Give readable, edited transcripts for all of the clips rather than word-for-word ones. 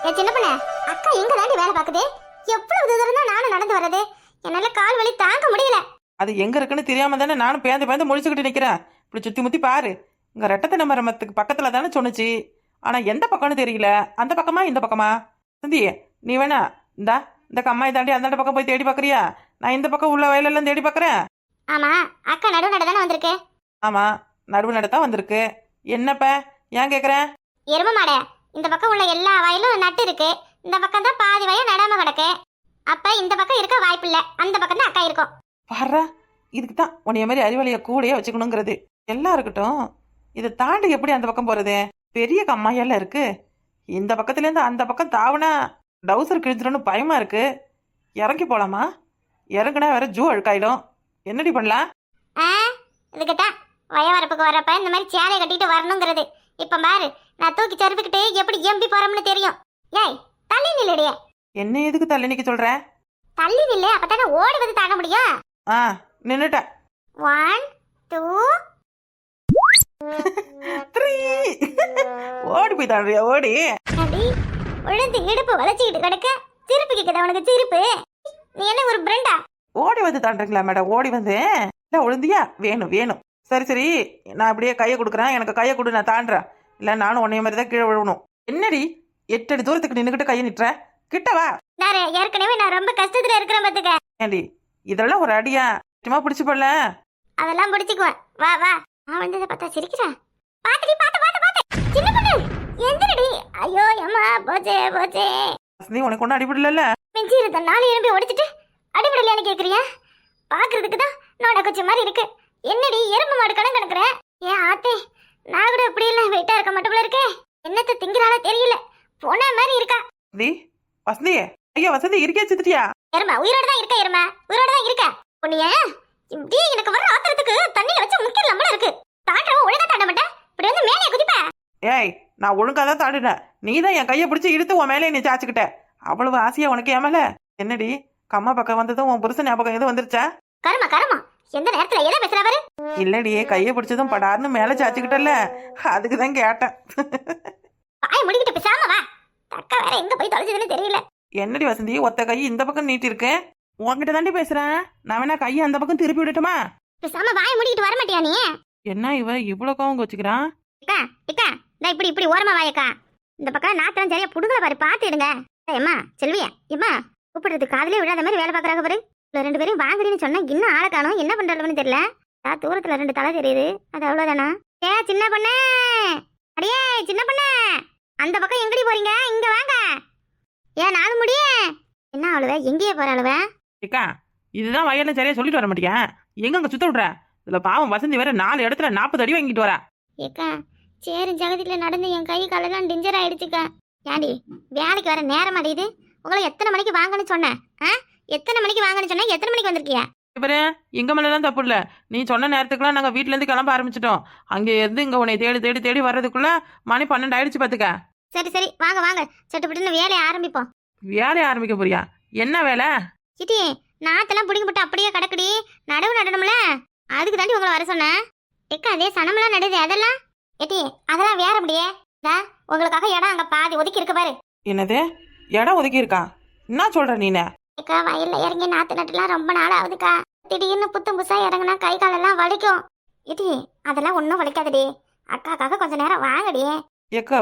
ஏன் சின்ன பொண்ணு, அக்கா எங்க தாண்டி வேலை பாக்குது? எவ்வளவு தூரம் தான் நானும் நடந்து வர்றது? என்னால கால் வலி தாங்க முடியல. அது எங்க இருக்குன்னு தெரியாம தானே நானும் பேந்து பேந்து முழிச்சுக்கிட்டு நிக்கிறேன். இப்படி சுத்தி முத்தி பாரு. இங்க ரெட்டத்தனை மரமத்துக்கு பக்கத்துல தானே சொன்னுச்சு. ஆனா எந்த பக்கம்னு தெரியல. அந்த பக்கமா இந்த பக்கமா? சந்தி, நீ வேணா இந்த கம்மாய் தாண்டி அந்த பக்கம் போய் தேடி பாக்குறியா? நான் இந்த பக்கம் உள்ள வயலெல்லாம் தேடி பாக்குறேன். ஆமா, அக்கா நடுவு நட தானே வந்திருக்கு. ஆமா, நடுவு நடத்தான் வந்திருக்கு. என்னப்ப ஏன் கேக்குறேன்? எரும மாட, இந்த பக்கம் உள்ள எல்லா வயலும் நட்டு இருக்கு. இந்த பக்கம் தான் பாதி வயல் நடாம கிடக்கு. அப்ப இந்த பக்கம் இருக்க வாய்ப்பு இல்ல. அந்த பக்கம் தான் அக்கா இருக்கும். பாரு, இதுக்கு தான் உன்னைய மாதிரி அறிவாளிய கூடயே வச்சுக்கணுங்கிறது. எல்லாம் இருக்கட்டும், இதை தாண்டி எப்படி அந்த பக்கம் போறது? பெரிய கம்மாயெல்லாம் இருக்கு. இந்த பக்கத்துல இருந்து அந்த பக்கம் தாவுனா டவுசர் கிழிஞ்சிடும்னு பயமா இருக்கு. இறங்கி போலாமா? இறங்குனா வேற ஜூ அழுக்காயிடும். என்னடி பண்ணலாம்? இதுக்குதான் வயவரப்புக்கு வரப்ப இந்த மாதிரி சேலையை கட்டிட்டு வரணுங்கிறது. இப்ப பாரு, நான் தூக்கி செருத்துக்கிட்டு எப்படி எம்பி போறோம்னு தெரியும். ஏய், தள்ளி நில்லுடியே. என்ன எதுக்கு தள்ளி நிக்க சொல்ற? தள்ளி நில்லு, அப்பதானே ஓடி வந்து தாண்ட முடியும். நின்னுட்ட. 1 2 3 ஓடி போய் தாண்டியா? ஓடி அடி உழுந்து இடுப்பு வளைச்சிக்கிட்டு கிடக்க. திருப்பி கேக்குதா உனக்கு திருப்பு? நீ என்ன ஒரு பிரண்டா? ஓடி வந்து தாண்டுறீங்களா மேடம்? ஓடி வந்து இல்ல உழுந்தியா? வேணும் வேணும். சரி சரி, நான் அப்படியே கையை கொடுக்குறேன். எனக்கு கையை கொடு, நான் தாண்டுறேன். இல்ல நானும் உன்னைய மாதிரி தான் கீழே விழணும். என்னடி 8 அடி தூரத்துக்கு நின்னுக்கிட்டு கையை நிட்டுற? கிட்டவா. ஏற்கனவே நான் ரொம்ப கஷ்டத்துல இருக்கிறேன் பாத்துக்க. ஏண்டி இதெல்லாம் ஒரு அடியா? சும்மா பிடிச்சு போடல. அதெல்லாம் பிடிச்சிக்குவேன். வா வா. நான் வந்ததை பார்த்தா சிரிக்கிறேன். பாத்துடி, பாத்து பாத்து பாத்து. சின்ன பொண்ணு எந்திரடி. ஐயோ அம்மா, போச்சே போச்சே. நீ உனக்கு ஒன்றும் அடிபடல? மிஞ்சி இருந்த 4 எலும்பி உடைச்சிட்டு அடிபடலையான்னு கேக்குறியா? பாக்குறதுக்கு தான் நோட கொச்ச மாதிரி இருக்கு. என்னடி எறும்பு மாடு கடன் கிடக்குற? ஏன் ஆத்தே, நான் கூட இப்படி எல்லாம் வெயிட்டா இருக்க மட்டும் இருக்கே. என்னத்த திங்கிறாளோ தெரியல. போன மாதிரி இருக்கா. வசந்தி, ஐயா வசந்தி, இருக்கே சித்திட்டியா? எருமை உயிரோட தான் இருக்க. எருமை உயிரோட தான் இருக்க. உன்னைய இப்படி எனக்கு வர ஆத்திரத்துக்கு தண்ணியில வச்சு முக்கிடலாமல இருக்கு. தாண்டவ ஒழுங்கா தாண்ட மாட்டேன். இப்படி வந்து மேலே குதிப்ப. ஏய், நான் ஒழுங்கா தான் தாண்டினேன். நீ தான் என் கையை பிடிச்சி இழுத்து உன் மேலே நீ சாச்சுக்கிட்ட. அவ்வளவு ஆசையா உனக்கு ஏமல? என்னடி கம்மா பக்கம் வந்ததும் உன் புருஷன் ஞாபகம் எதுவும் வந்துருச்சா? கருமா கருமா, எந்த நேரத்துல எதை பேசுறவரு? இல்லடி, கையை பிடிச்சதும் படார்னு மேல சாச்சுக்கிட்டல, அதுக்குதான் கேட்டேன். பாய முடிக்கிட்டு பேசாம வா. தக்கா வேற எங்க போய் தொலைச்சதுன்னு தெரியல. என்னடி வசந்தி, ஒத்த கை இந்த பக்கம் நீட்டி இருக்கேன். உன்கிட்ட தாண்டி பேசுறேன். நான் வேணா கையை அந்த பக்கம் திருப்பி விடட்டுமா? பேசாம வாய முடிக்கிட்டு வர மாட்டியா நீ? என்ன இவ இவ்வளவு கோவம் வச்சுக்கிறான்? இக்கா இக்கா, நான் இப்படி இப்படி ஓரமா வாயக்கா. இந்த பக்கம் நாத்தம் சரியா புடுங்கல பாரு, பாத்துடுங்க. ஏம்மா செல்வியா, ஏம்மா கூப்பிடுறது காதலே விழாத மாதிரி வேலை பாக்குறாங்க பாரு. 2 பேரும் வாங்குறேன்னு சொன்னா இன்னும் ஆளை காணும். என்ன பண்றாங்கன்னு தெரியல. தூரத்துல 2 தலை தெரியுது, அது அவ்வளவுதானா? ஏ சின்ன பொண்ணு, அடியே சின்ன பொண்ணு, அந்த பக்கம் எங்கடி போறீங்க? இங்க வாங்க. ஏன் நானும் முடிய என்ன அவ்வளவ? எங்கேயே போற அவ்வளவ? ஏக்கா, இதுதான் வயல்ல சரியா சொல்லிட்டு வர மாட்டியா? எங்க சுத்த விடுற? இதுல பாவம் வசந்தி வேற 4 இடத்துல 40 அடி வாங்கிட்டு வரா. ஏக்கா, சேரி ஜகதியில நடந்து என் கை காலெல்லாம் டிஞ்சர் ஆயிடுச்சுக்கா. ஏண்டி வேலைக்கு வர நேரம் அடையுது. உங்களை எத்தனை மணிக்கு வாங்கன்னு சொன்னேன்? எத்தனை மணிக்கு வாங்கன்னு சொன்னா எத்தனை மணிக்கு வந்திருக்கியா? இவரு எங்க மேலாம் தப்பு இல்ல. நீ சொன்ன நேரத்துக்குலாம் நாங்க வீட்டுல இருந்து கிளம்ப ஆரம்பிச்சிட்டோம். அங்க இருந்து இங்க உன்னை தேடி தேடி தேடி வர்றதுக்குள்ள மணி 12 ஆயிடுச்சு பாத்துக்க. சரி சரி, வாங்க வாங்க, சட்டுப்பட்டுன்னு வேலையை ஆரம்பிப்போம். வேலையை ஆரம்பிக்க போறியா? என்ன வேலை? சிட்டி, நாத்தெல்லாம் பிடிங்க போட்டு அப்படியே கிடக்குடி. நடவு நடணும்ல, அதுக்கு தாண்டி உங்களை வர சொன்னேன். ஏக்கா, அதே சனமெல்லாம் நடுது அதெல்லாம். ஏட்டி, அதெல்லாம் வேற முடியே. உங்களுக்காக இடம் அங்க பாதி ஒதுக்கி இருக்கு பாரு. என்னது இடம் ஒதுக்கி இருக்கா? என்ன சொல்ற நீன? ஏக்கா, வயல்ல இறங்கி நாத்து நட்டுலாம் ரொம்ப நாள் ஆகுதுக்கா. திடீர்னு புத்தும் புதுசா இறங்குனா கை காலெல்லாம் வலிக்கும். ஏட்டி, அதெல்லாம் ஒன்றும் வலிக்காதடி. அக்காக்காக கொஞ்ச நேரம் வாங்கடி. ஏக்கா,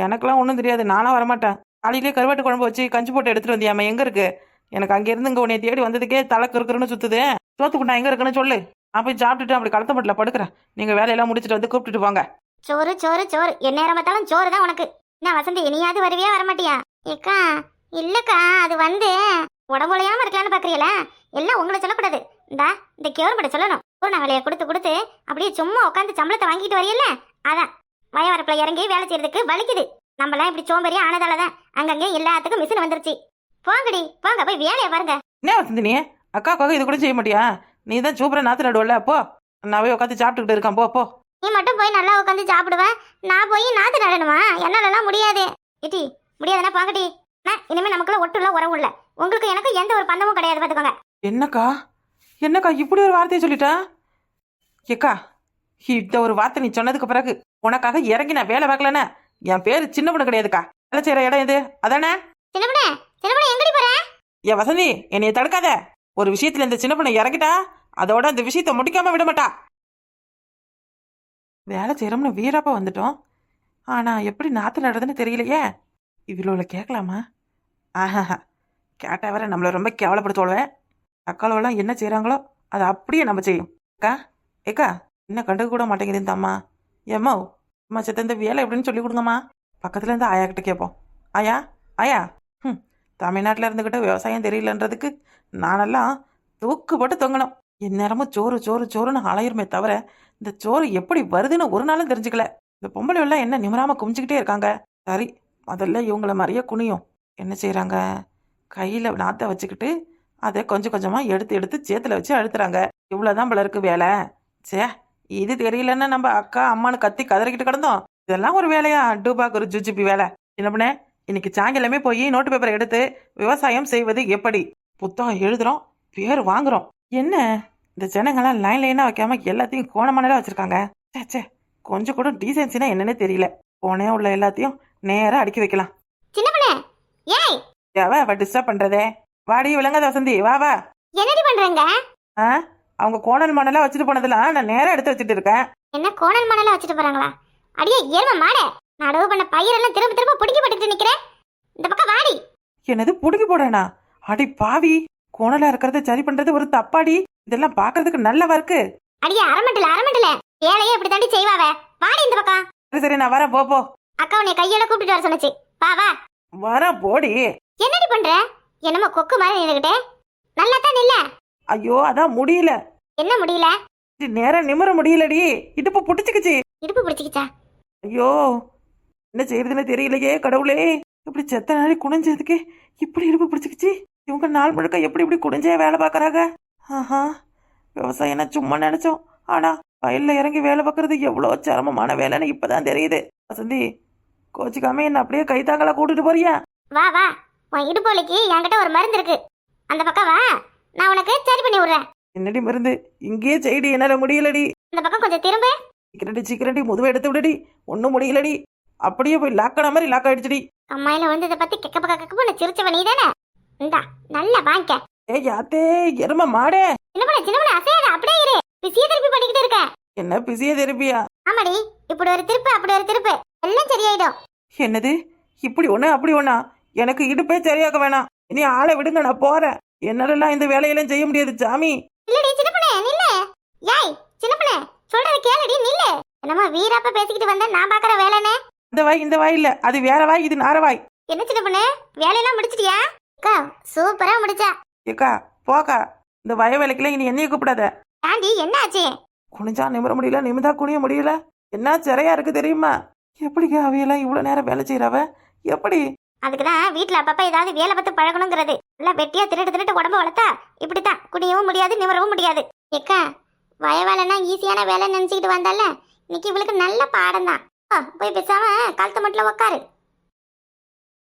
எனக்கெல்லாம் ஒன்றும் தெரியாது. நானும் வரமாட்டேன். காலையிலே கருவாட்டு குழம்பு வச்சு கஞ்சி போட்டு எடுத்துட்டு வந்தியாம? எங்க இருக்கு? எனக்கு அங்க இருந்து இங்க உன்னை தேடி வந்ததுக்கே தலை கருக்குன்னு சுத்துது. சோத்துக்குண்டா எங்க இருக்குன்னு சொல்லு. நான் போய் சாப்பிட்டுட்டு அப்படி கலத்த மட்டுல படுக்கிறேன். நீங்க வேலையெல்லாம் முடிச்சுட்டு வந்து கூப்பிட்டுட்டு போங்க. சோறு சோறு சோறு, என் நேரம் பார்த்தாலும் சோறு தான் உனக்கு. என்ன வசந்தி, இனியாவது வருவியா வரமாட்டியா? ஏக்கா இல்லக்கா, அது வந்து உடம்புலையாம இருக்கலான்னு பாக்குறீங்களா? எல்லாம் உங்களை சொல்லக்கூடாது. இந்த கேவர்பட சொல்லணும். பூர்ண வேலையை கொடுத்து கொடுத்து அப்படியே சும்மா உட்காந்து சம்பளத்தை வாங்கிட்டு வரையில, அதான் வயவரப்புல இறங்கி வேலை செய்யறதுக்கு வலிக்குது. நம்மளாம் இப்படி சோம்பேறியா ஆனதாலதான் அங்கங்க எல்லாத்துக்கும் மிஷின் வந்துருச்சு. போங்கடி போங்க, போய் வேலையை பாருங்க. என்ன வசந்தி, நீ அக்காக்காக இது கூட செய்ய மாட்டியா? நீ தான் சூப்பரா நாத்து நடுவல. போ, நான் போய் உட்காந்து சாப்பிட்டுக்கிட்டு இருக்கேன். போ போ. நீ மட்டும் போய் நல்லா உட்காந்து சாப்பிடுவேன், நான் போய் நாத்து நடணுமா? என்னாலலாம் முடியாது. இட்டி முடியாதுன்னா போங்கடி. இனிமே நமக்குள்ள ஒட்டுல உறவு இல்ல. உங்களுக்கு எனக்கு எந்த ஒரு பந்தமும் கிடையாது பாத்துக்கோங்க. என்னக்கா என்னக்கா இப்படி ஒரு வார்த்தையை சொல்லிட்டா? ஏக்கா, இந்த ஒரு வார்த்தை நீ சொன்னதுக்கு பிறகு உனக்காக இறங்கி நான் வேலை பார்க்கலன்னா என் பேரு சின்ன பொண்ணு கிடையாதுக்கா. வேலை செய்யற இடம் இது அதானே? சின்ன பொண்ணு சின்ன பொண்ணு எங்கடி போற? ஏன் வசந்தி, என்னைய தடுக்காத. ஒரு விஷயத்துல இந்த சின்ன பொண்ணை இறக்கிட்டா அதோட இந்த விஷயத்த முடிக்காம விட மாட்டா. வேலை செய்யறோம்னு வீரப்பா வந்துட்டோம். ஆனா எப்படி நாத்து நடுறதுன்னு தெரியலையே. இவ்வளோ கேட்கலாமா? ஆஹா, கேட்டா வேற நம்மள ரொம்ப கேவலப்படுத்துவோம். அக்காளவெல்லாம் என்ன செய்யறாங்களோ அதை அப்படியே நம்ம செய்யும். அக்கா ஏக்கா, என்ன கண்டுக்க கூட மாட்டேங்குது இந்த அம்மா. ஏம்மா அம்மா செத்த இந்த வேலை எப்படின்னு சொல்லி கொடுங்கம்மா. பக்கத்துல இருந்து ஆயா கிட்ட கேட்போம். ஆயா ஆயா, தமிழ்நாட்டில் இருந்துக்கிட்ட விவசாயம் தெரியலன்றதுக்கு நானெல்லாம் தூக்கு போட்டு தொங்கணும். எந்நேரமும் சோறு சோறு சோறுன்னு அலையுமே தவிர இந்த சோறு எப்படி வருதுன்னு ஒரு நாளும் தெரிஞ்சுக்கல. இந்த பொம்பளை எல்லாம் என்ன நிமிராம குமிச்சுக்கிட்டே இருக்காங்க. சரி, முதல்ல இவங்கள மாதிரியே குனியும். என்ன செய்யறாங்க? கையில நாத்தை வச்சுக்கிட்டு அதை கொஞ்சம் கொஞ்சமா எடுத்து எடுத்து சேத்துல வச்சு அழுத்துறாங்க. இவ்வளவுதான் போல இருக்கு வேலை. சே, இது தெரியலன்னா நம்ம அக்கா அம்மானு கத்தி கதறிக்கிட்டு கிடந்தோம். இதெல்லாம் ஒரு வேலையா? டூபாக்கு ஒரு ஜுஜிபி வேலை. என்ன பண்ண, இன்னைக்கு சாயங்காலமே போய் நோட்டு பேப்பரை எடுத்து விவசாயம் செய்வது எப்படி புத்தகம் எழுதுறோம், பேர் வாங்குறோம். என்ன இந்த ஜனங்கள்லாம் லைன் லைனா வைக்காம எல்லாத்தையும் கோணமானலாம் வச்சிருக்காங்க. சே சே, கொஞ்சம் கூட டீசென்சினா என்னன்னே தெரியல. போனே உள்ள எல்லாத்தையும் நேரா அடுக்கி வைக்கலாம். சின்ன பொண்ணு ஏய், அவ டிஸ்டர்ப் பண்றதே. வாடி விளங்காத வசந்தி, வா வா. என்னடி பண்றீங்க? அவங்க கோணல் மணலா வச்சுட்டு போனதெல்லாம் நான் நேரா எடுத்து வச்சுட்டு இருக்கேன். என்ன கோணல் மணலா வச்சுட்டு போறாங்களா? அடியே ஏர்ம மாடே, நடவு பண்ண பயிரெல்லாம் திரும்ப திரும்ப புடிக்கி போட்டுட்டு நிக்கிறேன். இந்த பக்கம் வாடி. என்னது புடுங்கி போடனா? அடி பாவி, கோணலா இருக்கிறத சரி பண்றது ஒரு தப்பாடி. இதெல்லாம் பாக்குறதுக்கு நல்லவா இருக்கு. அடியே அரமண்டல வேலையே இப்படி தாண்டி செய்வாவ. வாடி இந்த பக்கம். சரி சரி, நான் வரேன், போ. அக்கா உன்னை கையோட கூப்பிட்டு வர சொன்னச்சு. வா வா. வரேன், போடி. என்னடி பண்ற? என்னமோ கொக்கு மாதிரி நின்னுகிட்டே. நல்லா தான் இல்ல. ஐயோ, அதான் முடியல. என்ன முடியல? நேரம் நிமிர முடியலடி, இடுப்பு புடிச்சுக்குச்சு. இடுப்பு பிடிச்சிக்கிச்சா? ஐயோ, என்ன செய்யறதுன்னு தெரியலையே கடவுளே. இப்படி செத்த நாளை குனிஞ்சதுக்கு இப்படி இடுப்பு பிடிச்சிக்கிச்சு. இவங்க நாள் முழுக்க எப்படி இப்படி குனிஞ்சே வேலை பார்க்கறாங்க. ஆஹா, விவசாயம் சும்மா நினைச்சோம். ஆனா வயல்ல இறங்கி வேலை பார்க்கறது எவ்வளோ சிரமமான வேலைன்னு இப்பதான் தெரியுது. வசந்தி, கோச்சிக்காம என்ன அப்படியே கைத்தாங்களா கூட்டிட்டு போறியா? வா வா, உன் இடுப்பு வலிக்கு என்கிட்ட ஒரு மருந்து இருக்கு. அந்த பக்கம் வா, நான் உனக்கு சரி பண்ணி விடுறேன். என்னடி மருந்து? இங்கேயே செய்டி, என்னால முடியலடி. இந்த பக்கம் கொஞ்சம் திரும்ப. சீக்கிரண்டி முதுவை எடுத்து விடுடி. ஒன்னும் முடியலடி. அப்படியே போய் லாக்கான மாதிரி லாக் ஆயிடுச்சுடி. அம்மாயில வந்து இதை பத்தி கெக்கப்ப சிரிச்சவ நீ தானே? இந்தா நல்லா வாங்கிக்க. ஏ யாத்தே, எரும மாடே. சின்ன பண்ண அசையாத, அப்படியே இரு. பிசியோதெரபி பண்ணிக்கிட்டு இருக்க. என்ன பிசியோதெரபியா? ஆமாடி, இப்படி ஒரு திருப்பு அப்படி ஒரு திருப்பு, எல்லாம் சரியாயிடும். என்னது இப்படி ஒண்ணு அப்படி ஒண்ணா? எனக்கு இடுப்பே சரியாக்க வேணாம். இனி ஆளை விடுங்க, நான் போறேன். என்னாலலாம் இந்த வேலையெல்லாம் செய்ய முடியாது சாமி. இல்லடி சின்ன பண்ண நில்லு. ஏய் சின்ன பண்ண, சொல்றது கேளுடி, நில்லு. என்னமா வீராப்ப பேசிக்கிட்டு வந்த நான் பாக்குற வேலைனே. இந்த வாய் இல்ல, அது வேற வாய், இது நார வாய். என்ன சின்ன பண்ண, வேலையெல்லாம் முடிச்சிட்டியா? அக்கா சூப்பரா முடிச்சா. ஏக்கா போக்கா, இந்த வய வேலைக்கெல்லாம் இனி என்னைய கூப்பிடாத. ஆண்டி என்ன ஆச்சு? குனிஞ்சா நிமிர முடியல, நிமிந்தா குனிய முடியல. என்ன சிறையா இருக்கு தெரியுமா? எப்படிங்க அவையெல்லாம் இவ்வளவு நேரம் வேலை செய்யறவ? எப்படி? அதுக்குதான் வீட்டுல அப்பப்ப ஏதாவது வேலை பார்த்து பழகணுங்கிறது. எல்லாம் வெட்டியா திருட்டு உடம்பு வளர்த்தா இப்படித்தான் குனியவும் முடியாது நிமிரவும் முடியாது. ஏக்கா வய வேலைன்னா ஈஸியான வேலை நினைச்சுக்கிட்டு வந்தால, இன்னைக்கு இவளுக்கு நல்ல பாடம் தான். போய் பேசாம காலத்து மட்டும் உட்காரு.